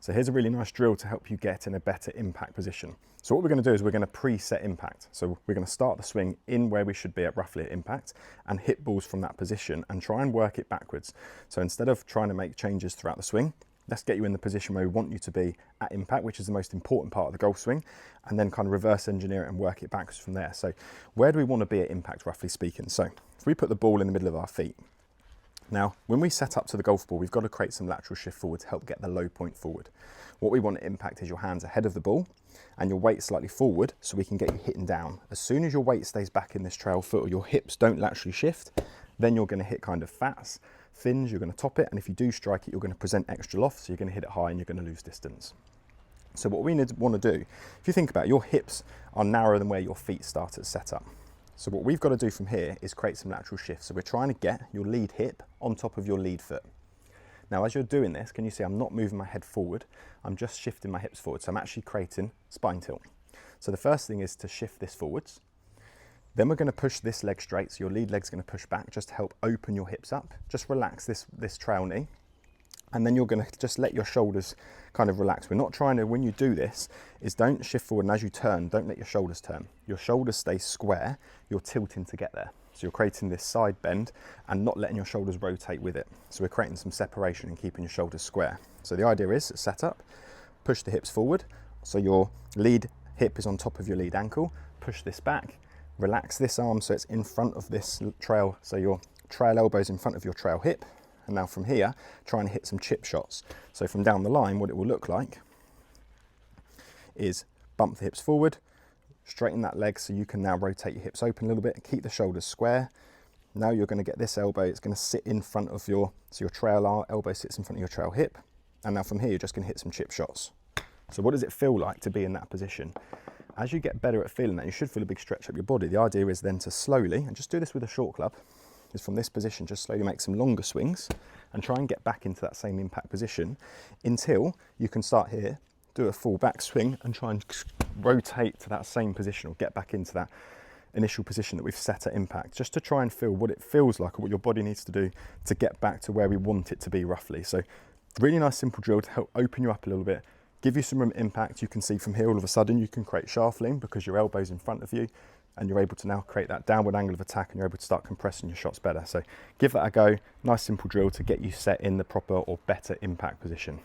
So here's a really nice drill to help you get in a better impact position. So what we're going to do is we're going to preset impact. So we're going to start the swing in where we should be at roughly at impact and hit balls from that position and try and work it backwards. So instead of trying to make changes throughout the swing, let's get you in the position where we want you to be at impact, which is the most important part of the golf swing, and then kind of reverse engineer it and work it backwards from there. So where do we want to be at impact, roughly speaking? So if we put the ball in the middle of our feet, now, when we set up to the golf ball, we've got to create some lateral shift forward to help get the low point forward. What we want to impact is your hands ahead of the ball and your weight slightly forward so we can get you hitting down. As soon as your weight stays back in this trail foot or your hips don't laterally shift, then you're going to hit kind of fats, fins, you're going to top it, and if you do strike it, you're going to present extra loft, so you're going to hit it high and you're going to lose distance. So what we want to do, if you think about it, your hips are narrower than where your feet start at setup. So what we've got to do from here is create some lateral shifts. So we're trying to get your lead hip on top of your lead foot. Now, as you're doing this, can you see I'm not moving my head forward? I'm just shifting my hips forward. So I'm actually creating spine tilt. So the first thing is to shift this forwards. Then we're going to push this leg straight. So your lead leg's going to push back just to help open your hips up. Just relax this trail knee. And then you're going to just let your shoulders kind of relax. We're not trying to, when you do this, is don't shift forward, and as you turn, don't let your shoulders turn. Your shoulders stay square, you're tilting to get there. So you're creating this side bend and not letting your shoulders rotate with it. So we're creating some separation and keeping your shoulders square. So the idea is set up, push the hips forward. So your lead hip is on top of your lead ankle. Push this back, relax this arm so it's in front of this trail. So your trail elbow is in front of your trail hip. And now from here, try and hit some chip shots. So from down the line, what it will look like is bump the hips forward, straighten that leg so you can now rotate your hips open a little bit, keep the shoulders square. Now you're going to get this elbow, it's going to sit in front of your trail elbow sits in front of your trail hip. And now from here, you're just going to hit some chip shots. So what does it feel like to be in that position? As you get better at feeling that, you should feel a big stretch up your body. The idea is then to slowly, and just do this with a short club, is from this position, just slowly make some longer swings and try and get back into that same impact position until you can start here, do a full back swing and try and rotate to that same position or get back into that initial position that we've set at impact, just to try and feel what it feels like or what your body needs to do to get back to where we want it to be roughly. So really nice simple drill to help open you up a little bit, give you some room at impact. You can see from here all of a sudden you can create shaft lean because your elbow's in front of you, and you're able to now create that downward angle of attack and you're able to start compressing your shots better. So give that a go. Nice simple drill to get you set in the proper or better impact position.